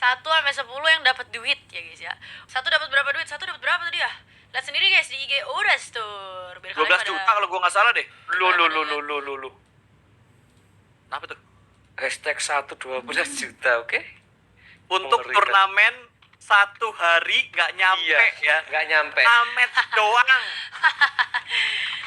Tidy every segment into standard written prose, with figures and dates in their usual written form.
1 sampai 10 yang dapat duit ya guys ya. Satu dapat berapa duit? Satu dapat berapa tadi ya? Lihat sendiri guys di IG Ora Store. Biar 12 kalian juta pada... kalau gua nggak salah deh. Lu. Kenapa tuh? Hashtag 12 juta, oke? Untuk Mengerikan. turnamen 1 hari nggak nyampe ya. Nggak nyampe. Amet doang.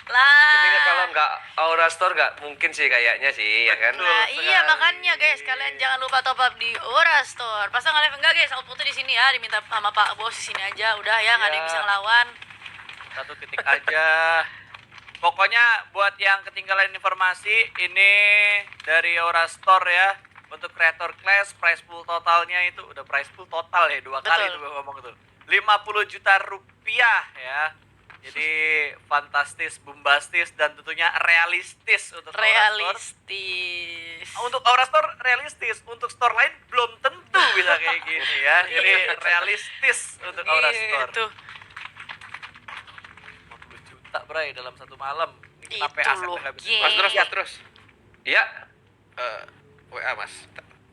Lah. Ini kalau nggak Aura Store nggak mungkin sih kayaknya sih, ya kan? Betul. Nah, iya sekali. makanya guys, kalian jangan lupa top up di Ora Store. Pasang live enggak guys, outputnya di sini ya, diminta sama Pak Bos di sini aja. Udah ya, nggak ada yang Iya. bisa ngelawan. 1 titik aja. Pokoknya buat yang ketinggalan informasi, ini dari Aura Store ya. Untuk creator class, price pool totalnya itu udah price pool total ya, 2 kali Betul. itu gue ngomong tuh. 50 juta rupiah ya. Jadi fantastis, bombastis, dan tentunya realistis untuk Aura Store. Realistis. Untuk Aura Store realistis, untuk store lain belum tentu bisa kayak gini ya. Jadi realistis untuk Aura Store. Itu. 50 juta bray dalam 1 malam. Ini kenapa Itu asetnya loh, nggak bisa geng. Mas dipakai? terus, terus. Iya. WA Mas.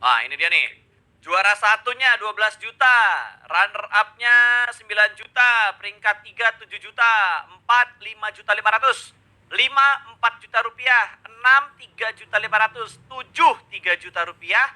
Ah, ini dia nih. Juara satunya 12 juta, runner up-nya 9 juta, peringkat 3 7 juta, 4 5 juta 500, 5 4 juta rupiah, 6 3 juta 500, 7 3 juta rupiah,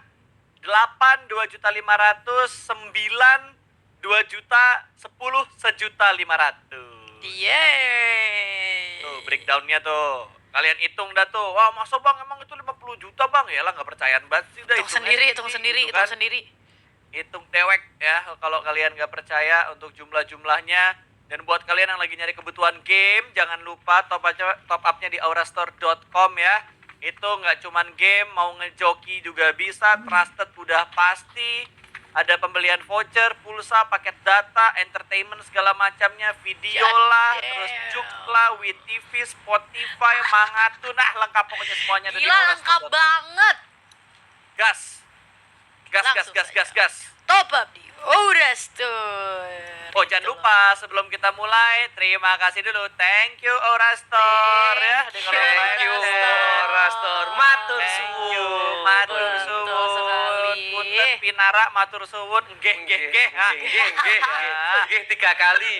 8 2 juta 500, 9 2 juta, 10 1 juta 500. Yeay. Tuh breakdown-nya tuh. Kalian hitung dah tuh. Wah, masa Bang emang itu 50 juta Bang? Ya lah nggak percayaan banget sih. Udah Hitung sendiri, hitung sendiri, gitu hitung kan. sendiri. Hitung dewek ya kalau kalian nggak percaya untuk jumlah-jumlahnya. Dan buat kalian yang lagi nyari kebutuhan game, jangan lupa top up-nya di aurastore.com ya. Itu nggak cuman game, mau ngejoki juga bisa, trusted udah pasti. Ada pembelian voucher, pulsa, paket data, entertainment segala macamnya, video lah, terus Juk lah, WeTV, Spotify, Mangatu, nah lengkap pokoknya semuanya ada di Gila lengkap aurastore.com. banget. Gas. Langsung Gas. Top up di Ora Store. Oh, jangan lupa sebelum kita mulai, terima kasih dulu. Thank you Aura Store ya. Thank Dengan you, online you, test. Aura Store. Matur Thank you, suwun. matur Betul suwun. sekali. Punten pinara matur suwun. Nggih. Nggih 3 kali.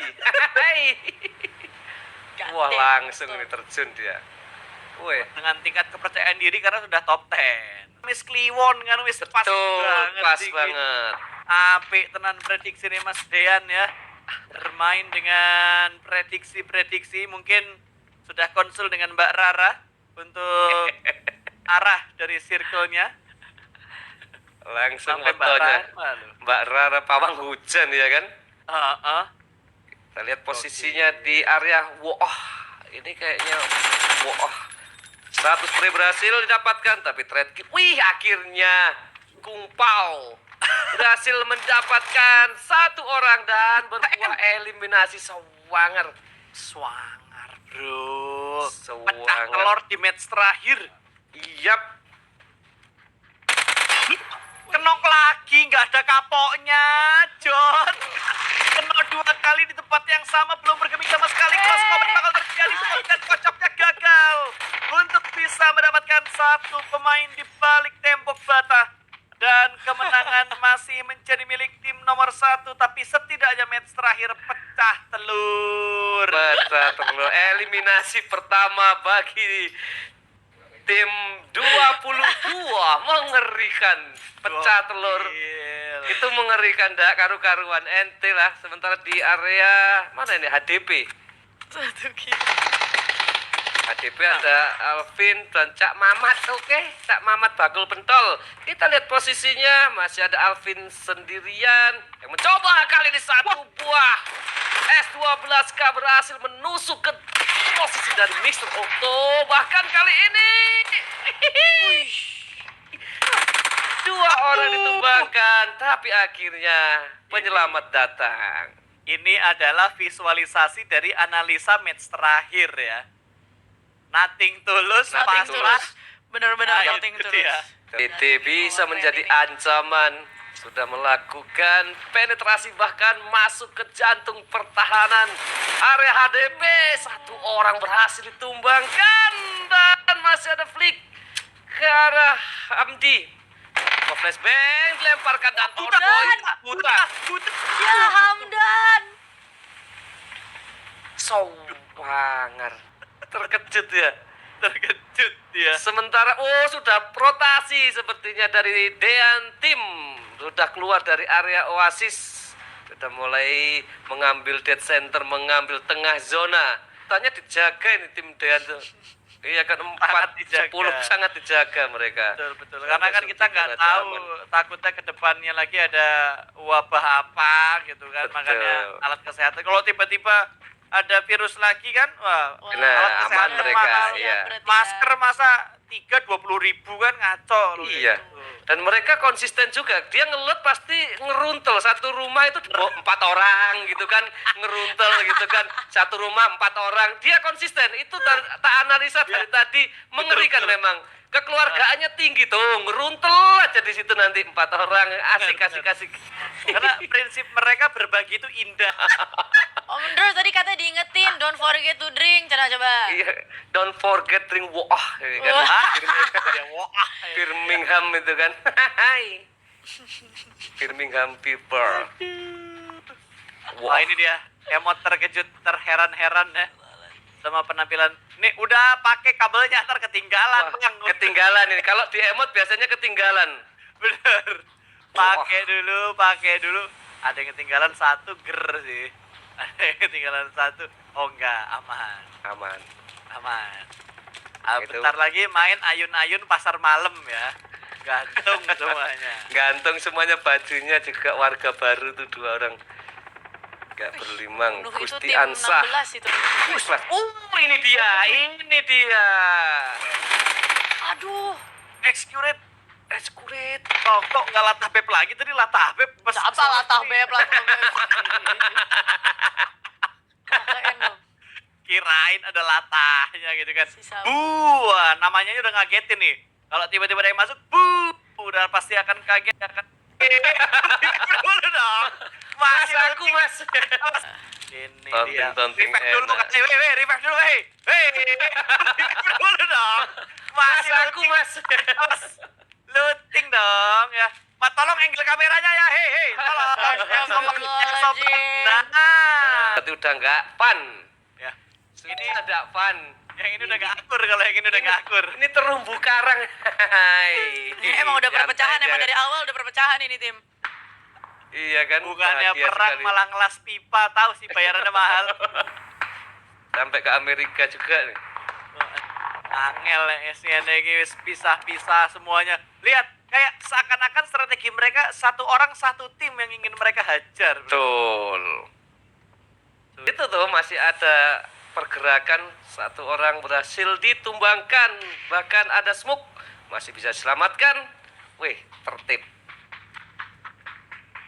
Wah, langsung ini terjun dia. Weh, Dengan tingkat kepercayaan diri karena sudah top 10. Miss Kliwon kan wis pas betul, banget. pas sih, banget. Apik tenan prediksi nih Mas Dean ya. Bermain dengan prediksi-prediksi, mungkin sudah konsul dengan Mbak Rara untuk arah dari circle-nya. Langsung Sampai Mbak fotonya. Rara loh. Mbak Rara pawang hujan ya kan? Heeh. Kita lihat posisinya di area wah, ini kayaknya wah. 100 spray berhasil didapatkan tapi trade kill. Wih, akhirnya Kumpau berhasil mendapatkan 1 orang dan berbuah eliminasi Swanger. Swanger, bro. Pecah Swanger. telur di match terakhir. Yap. Kenok lagi, nggak ada kapoknya, John. Kenok 2 kali di tempat yang sama, belum bergeming sama sekali. Close comment bakal terjadi, dan kocoknya gagal. Untuk bisa mendapatkan 1 pemain di balik tembok bata. Dan kemenangan masih menjadi milik tim nomor 1, tapi setidaknya match terakhir pecah telur. Pecah telur. Eliminasi pertama bagi tim 22. Mengerikan. Pecah telur. Gokil. Itu mengerikan, dak karu-karuan ente lah. Sementara di area mana ini HDP? Satu kilo. HDP ada Alvin dan Cak Mamat. Oke, Cak Mamat bakul pentol. Kita lihat posisinya, masih ada Alvin sendirian yang mencoba kali ini 1 buah S12K berhasil menusuk ke posisi dari Mr. Okto. Bahkan kali ini 2 orang ditumbangkan, tapi akhirnya penyelamat datang. Ini adalah visualisasi dari analisa match terakhir ya. Nothing tulus, Nothing Nothing pasrah. tulus. Bener-bener Nah, nothing itu tulus. dia. PT bisa menjadi ancaman, sudah melakukan penetrasi bahkan masuk ke jantung pertahanan area HDP. 1 orang berhasil ditumbangkan dan masih ada flick ke arah Hamdi. Flashbang dilemparkan dan Udah. Buta. Ya Hamdan. Sowangar. Terkejut ya. Terkejut dia. Sementara sudah rotasi sepertinya dari Dean Team. Sudah keluar dari area Oasis. Sudah mulai mengambil dead center, mengambil tengah zona. Tanya dijaga ini tim Dean tuh. Iya kan 4-10 sangat dijaga mereka. Betul. Karena kan kita nggak tahu, takutnya ke depannya lagi ada wabah apa gitu kan. Betul. Makanya alat kesehatan. Kalau tiba-tiba ada virus lagi kan, wah, Nah, alat aman kesehatan mereka, mahal. iya. Masker masa 3-20 ribu kan ngaco loh. Iya. Gitu. Dan mereka konsisten juga. Dia ngelut pasti ngeruntel. Satu rumah itu 4 orang gitu kan. Ngeruntel gitu kan. Satu rumah 4 orang. Dia konsisten. Itu tak analisa dari tadi. Mengerikan memang. Kekeluargaannya tinggi tuh. Ngeruntel aja di situ nanti 4 orang. Asik. Karena prinsip mereka berbagi itu indah. Om Andrew tadi katanya diingetin, don't forget to drink. Coba. Iya. Don't forget drink wah. Gitu kan. Wah. Birmingham itu kan. Hai. Birmingham people. Wah ini dia emot terkejut, terheran-heran ya sama penampilan. Nih udah pakai kabelnya ntar ketinggalan. Wah, Bang. ketinggalan ini. Kalau di emot biasanya ketinggalan. Bener. Pakai dulu. Ada yang ketinggalan 1 ger sih. Ada yang ketinggalan 1. Oh enggak, aman. Aman. Itu. Bentar lagi main ayun-ayun pasar malam ya. Gantung semuanya. Gantung semuanya bajunya juga warga baru tuh 2 orang. Gak berlimang. Nuh, itu Gusti tim Ansah. 16 itu. Ini dia. Aduh. Execute. Eskurit. Kok nggak latah beb lagi tadi latah beb. Siapa latah beb lah. Kirain ada latahnya gitu kan. Sisa. Wah, namanya udah ngagetin nih. Kalau tiba-tiba ada yang masuk, udah pasti akan kaget akan. Dulu dong. Mas aku mas. Ini dia. Tonting Revive dulu enak. kan. Revive dulu. Revive dulu dong. Mas aku mas. Looting dong ya. Pak tolong angle kameranya ya. Hei. Tolong. Astagfirullahaladzim. Nah. Berarti udah nggak fun. Ya. Ini ada fun. Yang ini udah gak akur, kalau yang ini udah gak akur. Ini terumbu karang. Hai. Emang udah perpecahan, Santai emang aja. dari awal udah perpecahan ini tim. Iya kan. Bukannya bahagia perang sekali. malah ngelas pipa, tahu sih bayarannya mahal. Sampai ke Amerika juga nih. Angel ya SNG pisah-pisah semuanya. Lihat, kayak seakan-akan strategi mereka 1 orang 1 tim yang ingin mereka hajar. Betul. Itu tuh masih ada pergerakan 1 orang berhasil ditumbangkan, bahkan ada smoke masih bisa diselamatkan. Wih, tertib.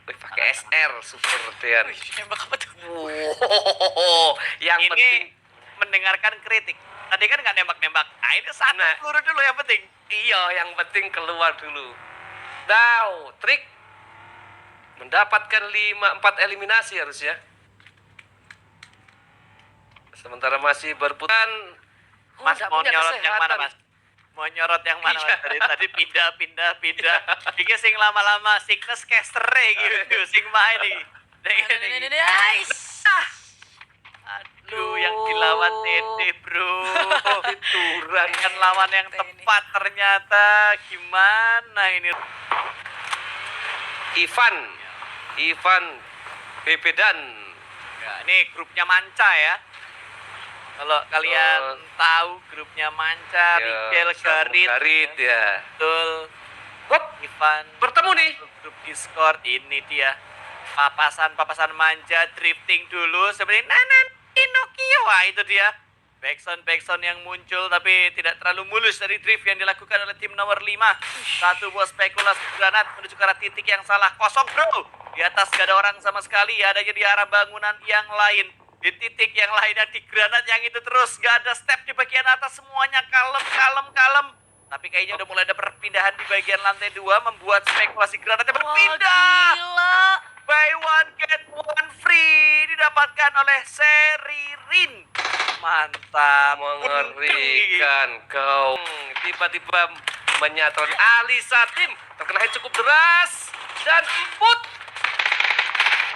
Wih, pakai SR super Dean. Wih, nembak apa tuh? Wow, yang Ini penting mendengarkan kritik. Tadi kan nggak nembak-nembak. Nah, ini 1 Nah. peluru dulu yang penting. iya, yang penting keluar dulu. Now, trik mendapatkan 4 eliminasi harusnya. Sementara masih berputar. Mas mau nyorot yang mana, Mas? Mau nyorot yang mana, Mas? Iya. Dari tadi pindah. Iki sing lama-lama sickness caster gitu, sing main nih. Ini guys. Aduh, yang dilawan Tete, bro. Fituran. Kan lawan yang tepat ternyata. Gimana ini? Ivan Bebedan. Ya, ini grupnya Manca ya. Kalau kalian tahu grupnya Manca, Michael, Garit, ya. betul. Wop, Ivan bertemu nih. grup Discord ini dia. Papasan manja drifting dulu seperti Pinocchio. Wah, itu dia. Backsound yang muncul tapi tidak terlalu mulus dari drift yang dilakukan oleh tim nomor 5. 1 buah spekulasi granat menuju ke arah titik yang salah. Kosong, bro. Di atas gak ada orang sama sekali, adanya di arah bangunan yang lain. Di titik yang lainnya di granat yang itu terus gak ada step di bagian atas, semuanya kalem. Tapi kayaknya udah mulai ada perpindahan di bagian lantai 2 membuat spekulasi granatnya berpindah. Gila. Buy one get one free didapatkan oleh Seririn. Mantap. Mengerikan kau. Tiba-tiba menyatroni Alisa tim terkena hit cukup deras dan emput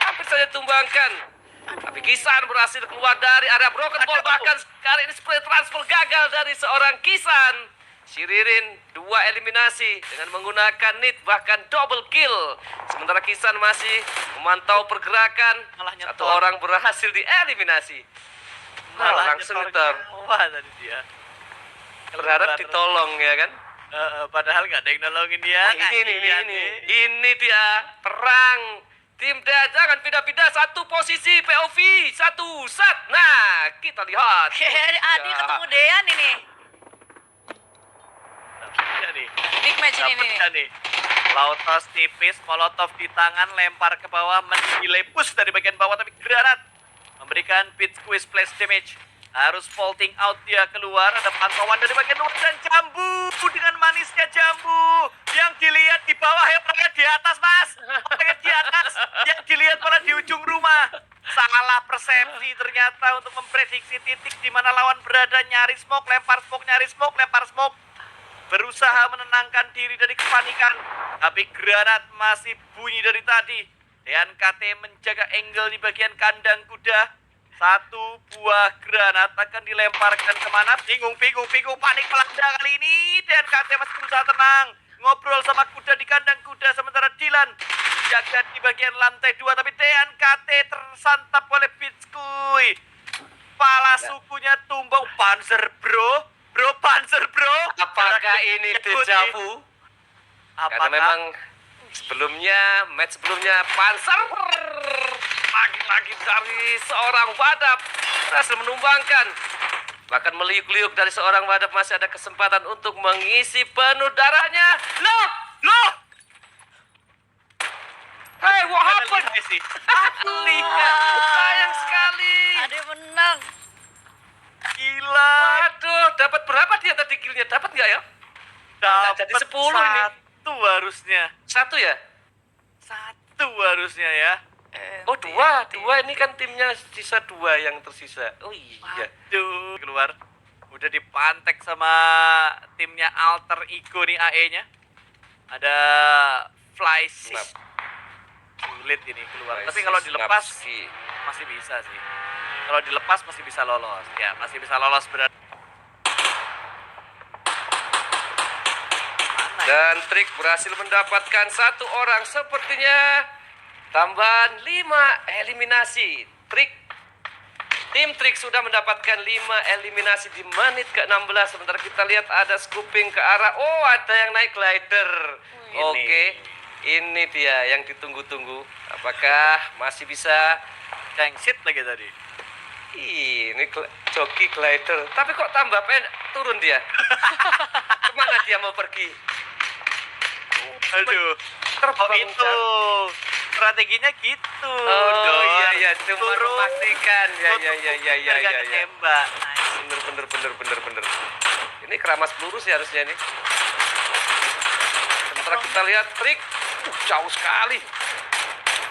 hampir saja tumbangkan, tapi Kisan berhasil keluar dari area broken ball. Bahkan kali ini spray transfer gagal dari seorang Kisan. Shiririn 2 eliminasi dengan menggunakan nit, bahkan double kill. Sementara Kisan masih memantau pergerakan. Malah nyetor. Satu orang berhasil dieliminasi. Langsung nyetor. Wah, tadi dia. Berharap ditolong ya kan. Padahal nggak ada yang nolongin dia. Ini dia perang. Tim Dea jangan pindah-pindah, satu posisi POV, satu sat. Nah, kita lihat. Adi ketemu Dean ini. Dapetnya nih. Big match ini nih. Dapetnya nih. Lautos tipis, molotov di tangan, lempar ke bawah, menilai push dari bagian bawah, tapi granat memberikan pit squeeze splash damage. Harus vaulting out dia keluar. Ada pantauan dari bagian luar dan Jambu dengan manisnya Jambu yang dilihat di bawah, yang orangnya di atas, Mas. Orangnya di atas, yang dilihat malah di ujung rumah. Salah persepsi ternyata untuk memprediksi titik di mana lawan berada. Nyari smoke, lempar smoke, nyari smoke, lempar smoke. Berusaha menenangkan diri dari kepanikan, tapi granat masih bunyi dari tadi. Dan KT menjaga angle di bagian kandang kuda. Satu buah granat akan dilemparkan kemana? Bingung, panik melanda kali ini. Dan KT masih berusaha tenang, ngobrol sama kuda di kandang kuda. Sementara Dilan jaga di bagian lantai 2. Tapi Dean KT tersantap oleh Bitskui. Pala sukunya tumbang. Panzer bro, Panzer bro. Apakah ini dejavu? Karena memang sebelumnya, match sebelumnya Panzer lagi-lagi dari seorang Wadap berhasil menumbangkan. Bahkan meliuk-liuk dari seorang Wadap masih ada kesempatan untuk mengisi penuh darahnya. Loh! Hey, what happened? Lihat, sayang sekali. Ade menang. Gila. Waduh, dapat berapa dia tadi killnya? Dapat nggak ya? Dapat jadi 10 ini. Satu harusnya. Satu ya? Satu harusnya ya. Oh, dua ini kan timnya sisa 2 yang tersisa. Oh iya. Aduh, keluar. Udah dipantek sama timnya Alter Ego nih AE-nya. Ada Fly Sis. Sulit ini keluar. Tapi kalau dilepas masih bisa sih. Kalau dilepas masih bisa lolos. Ya, masih bisa lolos berarti. Dan Trik berhasil mendapatkan 1 orang, sepertinya tambahan 5 eliminasi. Tim Trik sudah mendapatkan 5 eliminasi di menit ke-16. Sementara kita lihat ada scooping ke arah, ada yang naik glider. Oke, ini dia yang ditunggu-tunggu. Apakah masih bisa Cengsit lagi tadi. ini joki glider? Tapi kok tambah turun dia? Kemana dia mau pergi? Aduh. Terbang itu strateginya gitu. Oh iya, cuma turun, memastikan. Ya. Tembak. Bener. Ini keramas peluru sih harusnya nih. Sementara kita lihat Trik, jauh sekali.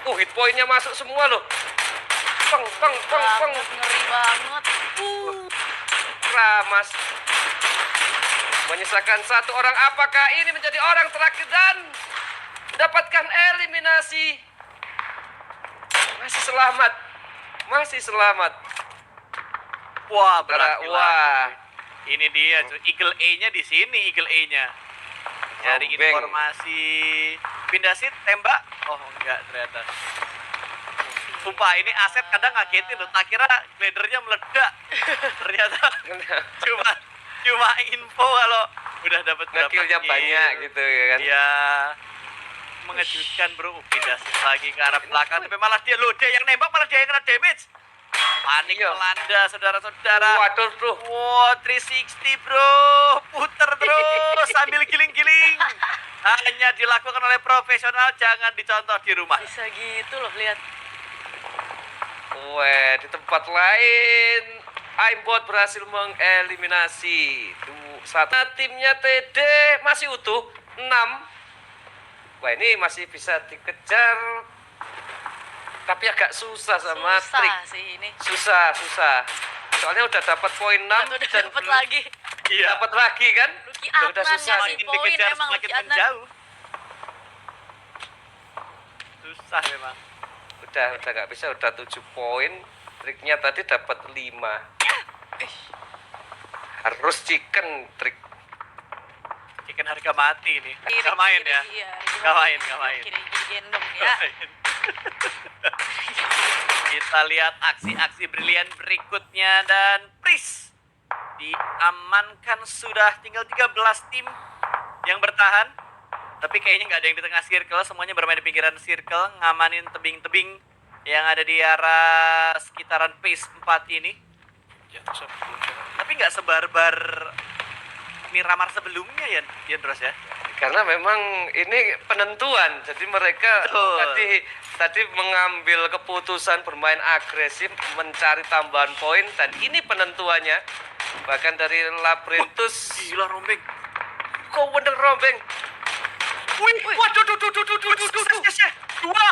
Hit point-nya masuk semua loh. Peng. Ngeri banget. Keramas menyisakan 1 orang. Apakah ini menjadi orang terakhir dan mendapatkan eliminasi? Masih selamat. Wah, berarti Wah. Ini dia tuh, Eagle A-nya di sini, Eagle A-nya. Dari Beng. informasi pindah seat tembak. Oh, enggak ternyata. Sumpah ini Aset kadang ngagetin loh. Tak kira glidernya meledak. Ternyata cuma info kalau udah dapat berapa Ngekillnya kill. banyak gitu ya kan. Iya. Mengejutkan bro. Pindah seat lagi ke arah belakang. Tapi malah dia yang nembak, malah dia yang kena damage. Panik Iya. melanda saudara-saudara. Waduh tuh. Wow, 360 bro. Puter terus sambil giling-giling. Hanya dilakukan oleh profesional, jangan dicontoh di rumah. Bisa gitu loh, lihat. Di tempat lain Aimbot berhasil mengeliminasi timnya TD masih utuh 6. Wah, ini masih bisa dikejar, tapi agak susah sama Trik. Sih ini. Susah. Soalnya udah dapat poin 6 Udah dapat lagi. Iya. Dapat lagi kan? Ki Udah Adnan susah, ngasih Semakin poin dikejar emang semakin Ki Adnan. menjauh. Susah memang. Udah nggak bisa, udah 7 poin. Triknya tadi dapat 5. Harus chicken trik. Chicken harga mati nih. Kiri, Nggak main kiri, ya. iya, Nggak main, nggak main. Kiri gendong ya. Kita lihat aksi-aksi brilian berikutnya dan Pris diamankan, sudah tinggal 13 tim yang bertahan. Tapi kayaknya nggak ada yang di tengah circle, semuanya bermain di pinggiran circle, ngamanin tebing-tebing yang ada di arah sekitaran phase 4 ini. Tapi nggak sebarbar Miramar sebelumnya ya, Ros ya. Karena memang ini penentuan, jadi mereka Betul. tadi mengambil keputusan bermain agresif, mencari tambahan poin, dan ini penentuannya. Bahkan dari Labrintus, Gila rombeng. kok bener rombeng. Wih, waduh, dua.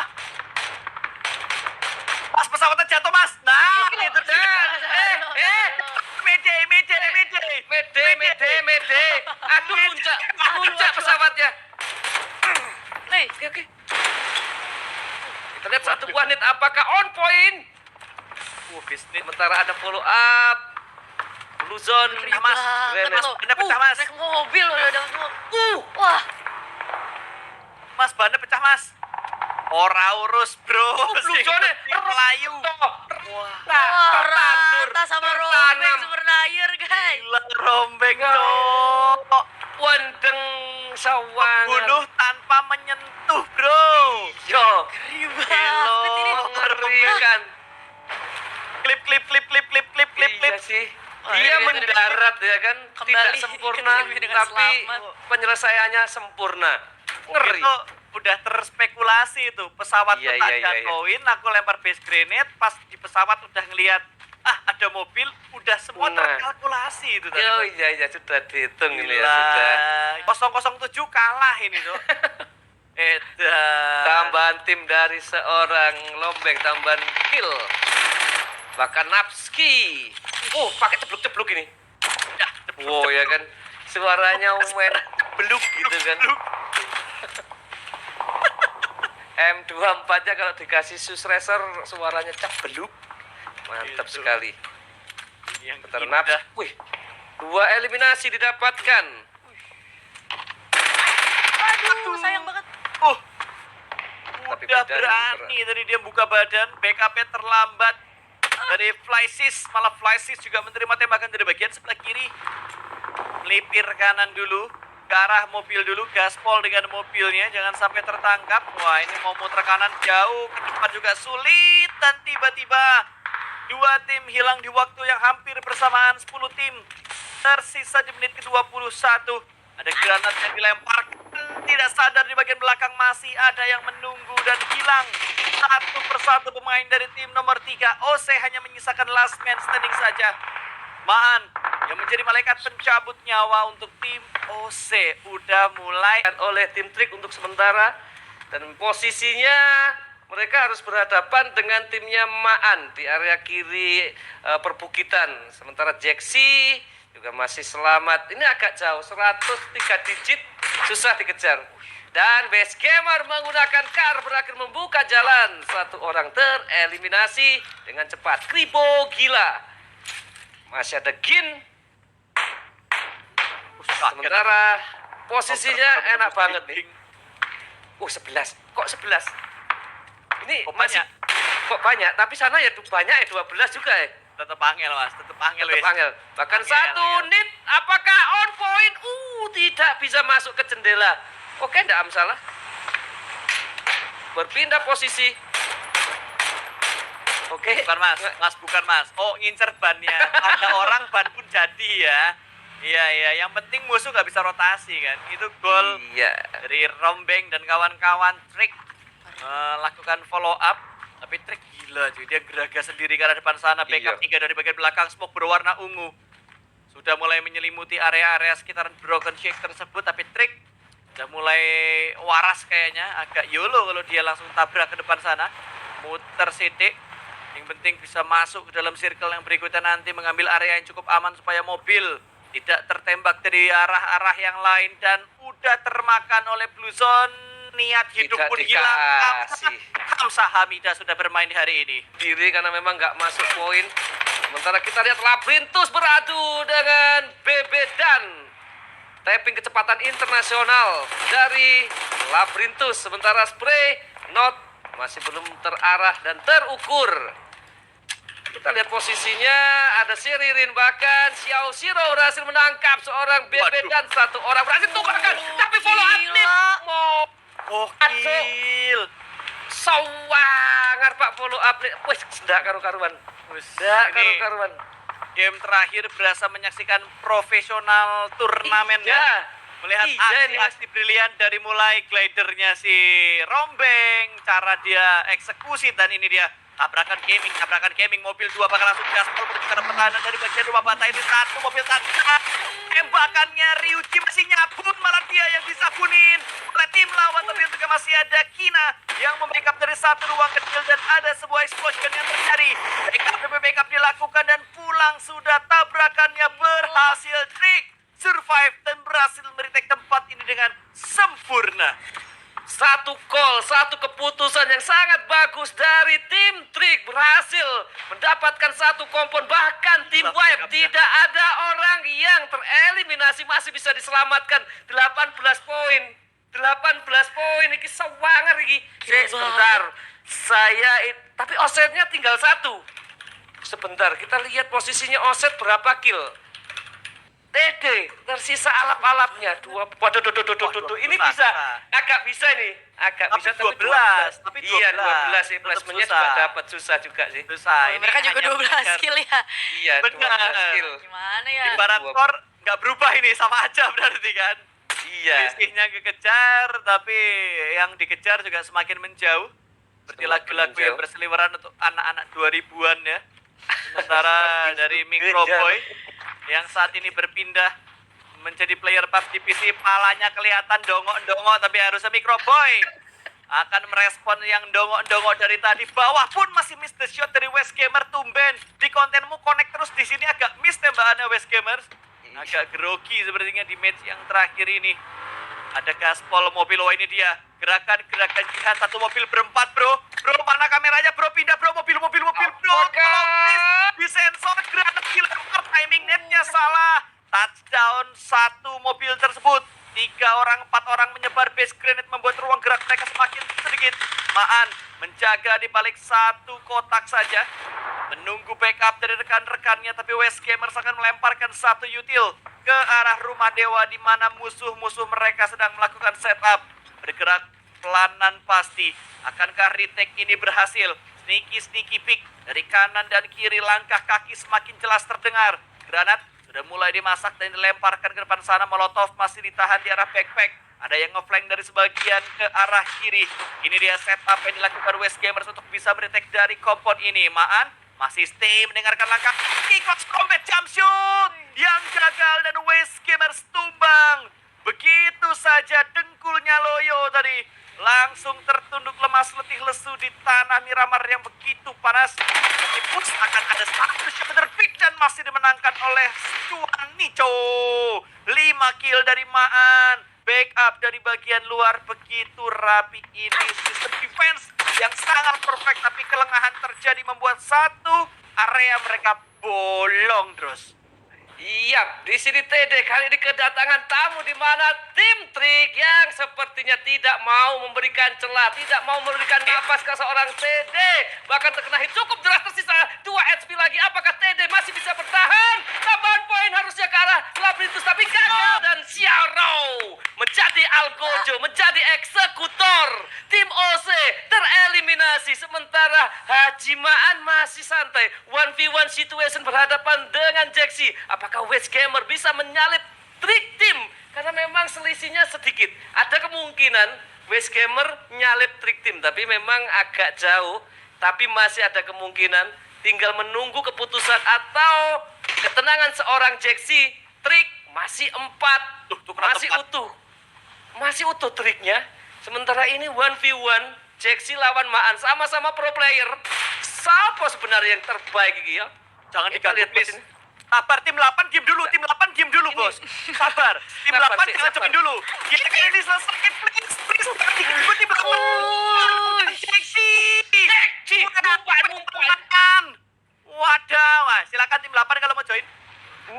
Mas, pesawatnya jatuh, Mas. Nah, itu dia. Mede. Aduh, puncak pesawatnya. Hei, Oke. Kita lihat satu buah net, apakah on point? Bisnis. Sementara ada follow up. Blue zone, Mas. Renes. Bener pecah, Mas. naik mobil udah ada semua. Wah, Mas, bannya pecah, Mas. Ora urus, bro. Blue zone, Melayu. wah, rata sama rombeng super layer guys. Gila rombeng, cok. Wendeng sawangan. Bunuh tanpa menyentuh, bro. Yo, Ngeri Gelo. banget ini. mengerikan. Klip. Iya sih. Wah, Dia ini mendarat ya kan, tidak kembali sempurna, dengan tapi selamat. penyelesaiannya sempurna. Ngeri. Itu udah terspekulasi itu. Pesawat Iya, tuh tak iya. jatuhin, aku lempar base grenade, pas di pesawat udah ngelihat ada mobil, udah semua Nah. terkalkulasi itu tadi. Oh iya, sudah dihitung ini ya, Gila. sudah. 007 kalah ini tuh. Tambahan tim dari seorang Lombeng, tambahan kill. Bahkan Napski. Oh, pakai cebluk-cebluk ini. Wow ya kan. Suaranya main beluk gitu kan. M24-nya kalau dikasih sus racer suaranya cebluk. Mantap Gitu. sekali. Ini yang Ternaps. indah. Wih. 2 eliminasi didapatkan. Aduh, sayang banget. Tapi Udah beda nih, berani tadi dia buka badan, backupnya terlambat. Dari Flysys, malah Flysys juga menerima tembakan dari bagian sebelah kiri. Melipir kanan dulu, ke arah mobil dulu, gaspol dengan mobilnya, jangan sampai tertangkap. Wah, ini mau muter kanan jauh, ke depan juga sulit. Dan tiba-tiba, 2 tim hilang di waktu yang hampir bersamaan, 10 tim. Tersisa di menit ke-21. Ada granat yang dilempar, tidak sadar di bagian belakang masih ada yang menunggu dan hilang. Satu persatu pemain dari tim nomor 3. OC hanya menyisakan last man standing saja. Maan yang menjadi malaikat pencabut nyawa untuk tim OC udah mulai Oleh tim trik untuk sementara, dan posisinya mereka harus berhadapan dengan timnya Maan di area kiri perbukitan. Sementara Jaxi juga masih selamat. Ini agak jauh, 103 digit, susah dikejar. Dan Base Gamer menggunakan car berakhir membuka jalan. 1 orang tereliminasi dengan cepat. Kribo gila. Masih ada Gin. Sementara posisinya enak banget nih. 11. Kok 11? Ini Kok masih banyak? kok banyak, tapi sana ya banyak ya 12 juga ya. tetap angel, Mas, tetap angel, Tetap wes. angel. Bahkan Angel, 1 angel. nit apakah on point? Tidak bisa masuk ke jendela. Oke, enggak masalah. Berpindah posisi. Oke. Bukan, Mas, bukan, Mas. Oh, ngincer bannya. Ada orang ban pun jadi ya. Iya, yang penting musuh nggak bisa rotasi kan. Itu gol Iya. dari Rombeng dan kawan-kawan. Trik lakukan follow up. Tapi Trik gila cuy, dia geragas sendiri ke arah depan sana. Backup Iya. 3 dari bagian belakang, smoke berwarna ungu. Sudah mulai menyelimuti area-area sekitaran Broken Shake tersebut. Tapi Trik udah mulai waras kayaknya. Agak YOLO kalau dia langsung tabrak ke depan sana. Muter sidik. Yang penting bisa masuk ke dalam circle yang berikutnya nanti, mengambil area yang cukup aman supaya mobil tidak tertembak dari arah-arah yang lain dan udah termakan oleh Blue Zone. Niat hidup Tidak pun hilang. dikasih. Kamsa Hamida sudah bermain di hari ini. Diri karena memang nggak masuk poin. Sementara kita lihat Labrintus beradu dengan Bebedan. Tapping kecepatan internasional dari Labrintus. Sementara Spray Not masih belum terarah dan terukur. Kita lihat posisinya, ada Siririn, bahkan Xiao Shiro berhasil menangkap seorang Bebedan. Satu orang berhasil tumbangkan, tapi follow up nih. Gokil. Sawangar Pak follow up nih. Wih, tidak karu-karuan. Tidak Ini karu-karuan. game terakhir berasa menyaksikan profesional turnamen Iya. ya. Melihat Iya, ini. aksi brillian dari mulai glidernya si Rombeng, cara dia eksekusi, dan ini dia tabrakan gaming, mobil 2 bakal langsung gaspol menuju ke pertahanan dari bagian rumah bata ini. Satu mobil satu, tembakannya Ryuji masih nyabun, malah dia yang disabunin oleh tim lawan, tapi juga masih ada Kina yang membackup dari satu ruang kecil dan ada sebuah explosion yang terjadi. Backup dilakukan dan pulang sudah, tabrakannya berhasil. Trik survive dan berhasil meretake tempat ini dengan sempurna. Satu call, satu keputusan yang sangat bagus dari tim Trik, berhasil mendapatkan satu kompon, bahkan tim Wipe tidak ada orang yang tereliminasi, masih bisa diselamatkan. 18 poin 18 poin ini sewangar ini. Sebentar, tapi offsetnya tinggal satu. Sebentar, kita lihat posisinya offset berapa kill. TD tersisa alap-alapnya waduh, ini susah. bisa agak bisa nih, agak Tapi bisa 12, tapi 12. iya 12 sih, Tetap placement-nya susah. juga dapat, susah juga sih. Susah. Ini Mereka juga hanya 12 mengejar. skill ya. Iya, Benar. 12 kill. Gimana ya? Ibarat skor nggak berubah ini, sama aja berarti kan. Iya. Selisihnya kekejar, tapi yang dikejar juga semakin menjauh. Seperti Semakin lagu-lagu yang menjauh. berseliweran untuk anak-anak 2000-an ya. Sementara Semakin dari mengejar. Microboy yang saat ini berpindah menjadi player PUBG PC, palanya kelihatan dongok-dongok, tapi harusnya Microboy akan merespon yang dongok-dongok dari tadi. Bawah pun masih miss the shot dari West Gamer. Tumben di kontenmu connect terus, di sini agak miss tembakannya West Gamers. Agak grogi sepertinya di match yang terakhir ini. Ada gaspol mobil, wah ini dia gerakan jihad. Satu mobil berempat, bro. Bro, mana kameranya, bro? Pindah, bro. Mobil, bro. Tolong, please. Disensor, granat dilempar, timing netnya salah. Touchdown satu mobil tersebut. 4 orang menyebar base grenade, membuat ruang gerak mereka semakin sedikit. Maan menjaga di balik satu kotak saja, menunggu backup dari rekan-rekannya, tapi West Gamers akan melemparkan satu util ke arah rumah dewa di mana musuh-musuh mereka sedang melakukan setup. Bergerak pelanan pasti. Akankah retake ini berhasil? Sneaky pick dari kanan dan kiri, langkah kaki semakin jelas terdengar. Granat sudah mulai dimasak dan dilemparkan ke depan sana. Molotov masih ditahan di arah backpack. Ada yang ngeflank dari sebagian ke arah kiri. Ini dia setup yang dilakukan West Gamers untuk bisa berdetect dari kompon ini. Maan masih stay mendengarkan langkah Kickoff combat jump shoot yang gagal dan West Gamers tumbang. Begitu saja dengkulnya Loyo tadi langsung tertunduk lemas letih lesu di tanah Miramar yang begitu panas. Meskipun akan ada satu shot pick dan masih dimenangkan oleh Juan Nico. 5 kill dari Maan. Backup dari bagian luar begitu rapi ini. Sistem defense yang sangat perfect, tapi kelengahan terjadi membuat satu area mereka bolong terus. Iya, di sini TD kali ini kedatangan tamu di mana tim Trik yang sepertinya tidak mau memberikan celah, tidak mau memberikan nafas ke seorang TD. Bahkan terkena hit cukup deras, tersisa 2 HP lagi. Apakah TD masih bisa bertahan? Tambahan poin harusnya ke arah Labrintus, tapi gagal. Dan Xiaoro menjadi Algojo, menjadi eksekutor. Tim OC tereliminasi, sementara Hajimaan masih santai. 1v1 situation berhadapan dengan Jaxi. Apakah West Gamer bisa menyalip Trik Team? Karena memang selisihnya sedikit. Ada kemungkinan West Gamer nyalip Trik Team, tapi memang agak jauh. Tapi masih ada kemungkinan, tinggal menunggu keputusan atau ketenangan seorang Jaxi. Trik masih 4, masih utuh. Masih utuh Triknya. Sementara ini 1v1 Jaxi lawan Maan, sama-sama pro player. Siapa sebenarnya yang terbaik ini ya? Jangan Kita diganggu lihat please. sini. Sabar, tim 8 diem dulu, tim 8 diem dulu, Bos. Sabar. Tim Sabar 8 sih, jangan sabar. cobain dulu. Kita kayak ini selesai, please. Gue tim 8. Jeksi. Numpak. Wadah, wah. Silakan tim 8 kalau mau join.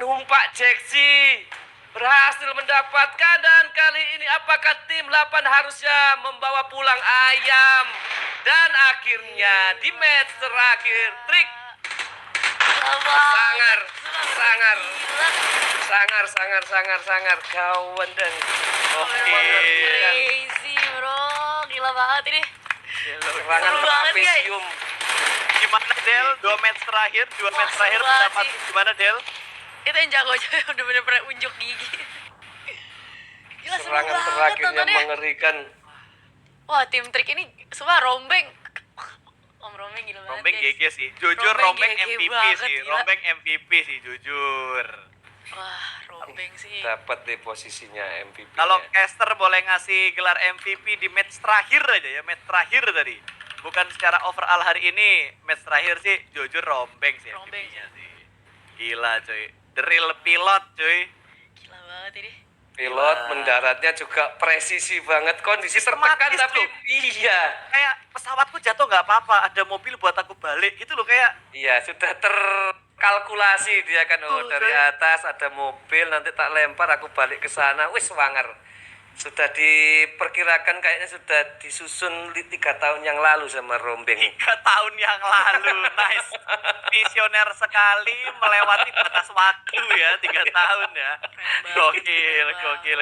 Numpak Jeksi berhasil mendapatkan, dan kali ini apakah tim 8 harusnya membawa pulang ayam? Dan akhirnya di match terakhir Trik sangar kawan dan Oke. Crazy bro, gila banget ini. serangan Seru banget, guys. trapesium. Gimana Del? 2 match terakhir, Wah, seru banget pendapat sih. gimana Del? Itu yang jago aja yang udah bener-bener unjuk gigi. Gila seru Serangan banget terakhirnya tontonnya. mengerikan. Wah, tim Trik ini semua rombeng. Om Rombeng gila banget. Rombeng guys. GG sih. Jujur Rombeng Rombeng GG MVP banget, sih. gila. Rombeng MVP sih, jujur. Wah, Rombeng sih. Dapat deh posisinya MVP. Kalau caster boleh ngasih gelar MVP di match terakhir aja ya, match terakhir tadi. Bukan secara overall hari ini, match terakhir sih jujur Rombeng sih Rombeng MVP-nya sih. Gila cuy. The real pilot cuy. Gila banget ini. pilot mendaratnya juga presisi banget, kondisi tertekan Sistematis tapi tuh. iya. Kayak pesawatku jatuh nggak apa-apa, ada mobil buat aku balik gitu loh kayak. Iya, sudah terkalkulasi dia kan, oh dari atas ada mobil nanti tak lempar aku balik ke sana. Wis wanger. Sudah diperkirakan kayaknya sudah disusun 3 tahun yang lalu sama Rombeng. 3 tahun yang lalu, nice. Visioner sekali melewati batas waktu ya, 3 tahun ya. Keren banget. Gokil.